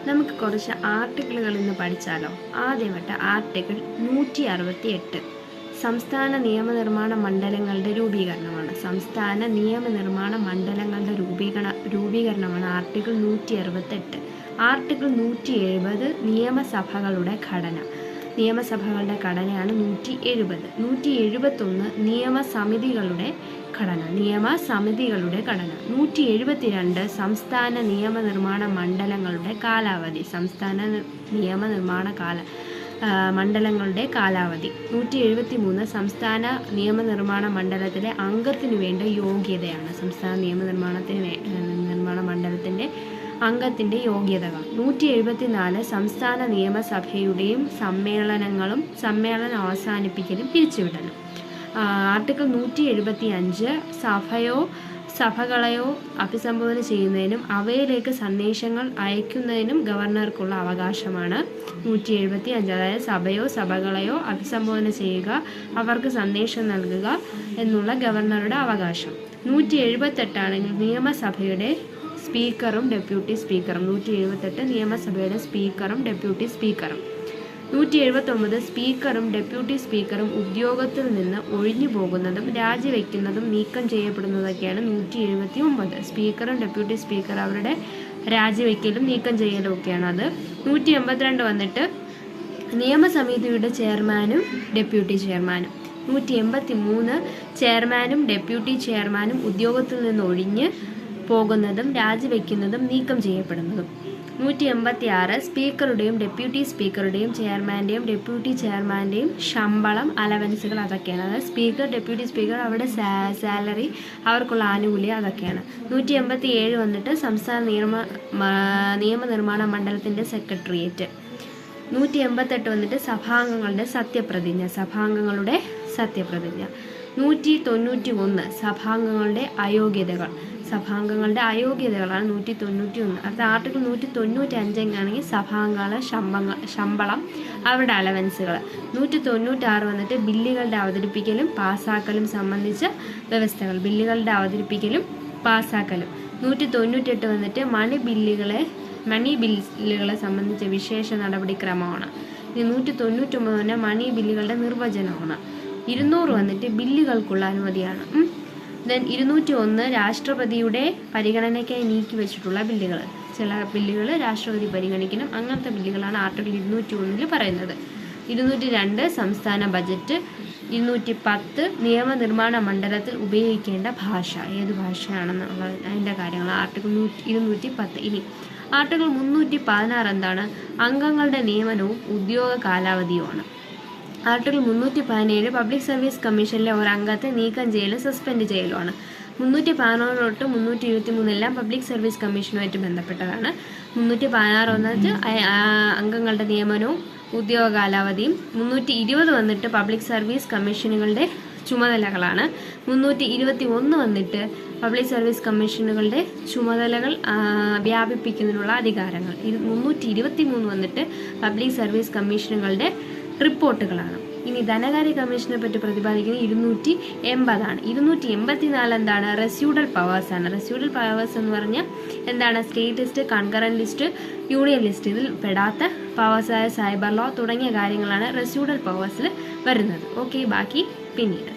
നമുക്ക് കുറച്ച് ആർട്ടിക്കിളുകൾ ഇന്ന് പഠിച്ചാലോ? ആദ്യമായിട്ട് ആർട്ടിക്കിൾ 168 സംസ്ഥാന നിയമനിർമ്മാണ മണ്ഡലങ്ങളുടെ രൂപീകരണമാണ്. സംസ്ഥാന നിയമനിർമ്മാണ മണ്ഡലങ്ങളുടെ രൂപീകരണമാണ് ആർട്ടിക്കിൾ 168. ആർട്ടിക്കിൾ 170 നിയമസഭകളുടെ ഘടന. നിയമസഭകളുടെ ഘടനയാണ് 170. 171 നിയമസമിതികളുടെ ഘടന. 172 സംസ്ഥാന നിയമനിർമ്മാണ മണ്ഡലങ്ങളുടെ കാലാവധി. സംസ്ഥാന നിയമനിർമ്മാണ മണ്ഡലങ്ങളുടെ കാലാവധി. 173 സംസ്ഥാന നിയമനിർമ്മാണ മണ്ഡലത്തിലെ അംഗത്തിനു വേണ്ട യോഗ്യതയാണ്. സംസ്ഥാന നിർമ്മാണ മണ്ഡലത്തിൻ്റെ അംഗത്തിൻ്റെ യോഗ്യതകൾ. 174 സംസ്ഥാന നിയമസഭയുടെയും സമ്മേളനം അവസാനിപ്പിക്കലും പിരിച്ചുവിടലും. ആർട്ടിക്കിൾ 175 സഭകളെയോ അഭിസംബോധന ചെയ്യുന്നതിനും അവയിലേക്ക് സന്ദേശങ്ങൾ അയക്കുന്നതിനും ഗവർണർക്കുള്ള അവകാശമാണ്. 175 അതായത് സഭകളെയോ അഭിസംബോധന ചെയ്യുക, അവർക്ക് സന്ദേശം നൽകുക എന്നുള്ള ഗവർണറുടെ അവകാശം. 178 ആണെങ്കിൽ നിയമസഭയുടെ സ്പീക്കറും ഡെപ്യൂട്ടി സ്പീക്കറും. 178 നിയമസഭയുടെ സ്പീക്കറും ഡെപ്യൂട്ടി സ്പീക്കറും. 179 സ്പീക്കറും ഡെപ്യൂട്ടി സ്പീക്കറും ഉദ്യോഗത്തിൽ നിന്ന് ഒഴിഞ്ഞു പോകുന്നതും രാജിവെക്കുന്നതും നീക്കം ചെയ്യപ്പെടുന്നതൊക്കെയാണ് 179. സ്പീക്കറും ഡെപ്യൂട്ടി സ്പീക്കർ അവരുടെ രാജിവെക്കലും നീക്കം ചെയ്യലും ഒക്കെയാണ് അത്. 182 വന്നിട്ട് നിയമസമിതിയുടെ ചെയർമാനും ഡെപ്യൂട്ടി ചെയർമാനും. 183 ചെയർമാനും ഡെപ്യൂട്ടി ചെയർമാനും ഉദ്യോഗത്തിൽ നിന്ന് ഒഴിഞ്ഞ് പോകുന്നതും രാജിവെക്കുന്നതും നീക്കം ചെയ്യപ്പെടുന്നതും. 186 സ്പീക്കറുടെയും ഡെപ്യൂട്ടി സ്പീക്കറുടെയും ചെയർമാൻ്റെയും ഡെപ്യൂട്ടി ചെയർമാൻ്റെയും ശമ്പളം, അലവൻസുകൾ അതൊക്കെയാണ്. അതായത് സ്പീക്കർ, ഡെപ്യൂട്ടി സ്പീക്കർ അവരുടെ സാലറി, അവർക്കുള്ള ആനുകൂല്യം അതൊക്കെയാണ്. 187 വന്നിട്ട് സംസ്ഥാന നിയമനിർമ്മാണ മണ്ഡലത്തിൻ്റെ സെക്രട്ടേറിയറ്റ്. 188 വന്നിട്ട് സഭാംഗങ്ങളുടെ സത്യപ്രതിജ്ഞ. 191 സഭാംഗങ്ങളുടെ അയോഗ്യതകൾ. അയോഗ്യതകളാണ് 191. അടുത്ത ആർട്ടിക്കിൾ 195 ആണെങ്കിൽ സഭാംഗങ്ങളുടെ ശമ്പളം, അവരുടെ അലവൻസുകൾ. 196 വന്നിട്ട് ബില്ലുകളുടെ അവതരിപ്പിക്കലും പാസ്സാക്കലും സംബന്ധിച്ച വ്യവസ്ഥകൾ. 198 വന്നിട്ട് മണി ബില്ലുകളെ സംബന്ധിച്ച വിശേഷ നടപടിക്രമമാണ്. 199 തന്നെ മണി ബില്ലുകളുടെ നിർവചനമാണ്. 200 വന്നിട്ട് ബില്ലുകൾക്കുള്ള അനുമതിയാണ്. 201 രാഷ്ട്രപതിയുടെ പരിഗണനയ്ക്കായി നീക്കി വെച്ചിട്ടുള്ള ബില്ലുകൾ. ചില ബില്ലുകൾ രാഷ്ട്രപതി പരിഗണിക്കണം, അങ്ങനത്തെ ബില്ലുകളാണ് ആർട്ടിക്കിൾ 201 പറയുന്നത്. 202 സംസ്ഥാന ബജറ്റ്. 210 നിയമനിർമ്മാണ മണ്ഡലത്തിൽ ഉപയോഗിക്കേണ്ട ഭാഷ. ഏത് ഭാഷയാണെന്നുള്ള അതിൻ്റെ കാര്യങ്ങൾ ആർട്ടിക്കിൾ 210. ഇനി ആർട്ടിക്കിൾ 316 എന്താണ്? അംഗങ്ങളുടെ നിയമനവും ഉദ്യോഗ കാലാവധിയുമാണ്. ആർട്ടിക്കിൾ 317 പബ്ലിക് സർവീസ് കമ്മീഷനിലെ ഒരംഗത്തെ നീക്കം ചെയ്യലും സസ്പെൻഡ് ചെയ്യലുമാണ്. 316 തൊട്ട് 323 എല്ലാം പബ്ലിക് സർവീസ് കമ്മീഷനുമായിട്ട് ബന്ധപ്പെട്ടതാണ്. 316 വന്നിട്ട് അംഗങ്ങളുടെ നിയമനവും ഉദ്യോഗ കാലാവധിയും. 320 വന്നിട്ട് പബ്ലിക് സർവീസ് കമ്മീഷനുകളുടെ ചുമതലകളാണ്. 321 വന്നിട്ട് പബ്ലിക് സർവീസ് കമ്മീഷനുകളുടെ ചുമതലകൾ വ്യാപിപ്പിക്കുന്നതിനുള്ള അധികാരങ്ങൾ. 323 വന്നിട്ട് പബ്ലിക് സർവീസ് കമ്മീഷനുകളുടെ റിപ്പോർട്ടുകളാണ്. ഇനി ധനകാര്യ കമ്മീഷനെ പറ്റി പ്രതിപാദിക്കുന്നത് 280 ആണ്. 284 എന്താണ്? റെസ്യൂഡൽ പവേഴ്സ് ആണ്. റെസ്യൂഡൽ പവേഴ്സ് എന്ന് പറഞ്ഞാൽ എന്താണ്? State list, concurrent list, union list. ഇതിൽ പെടാത്ത പവേഴ്സായ സൈബർ ലോ തുടങ്ങിയ കാര്യങ്ങളാണ് റെസ്യൂഡൽ പവേഴ്സിൽ വരുന്നത്. ഓക്കെ, ബാക്കി പിന്നീട്.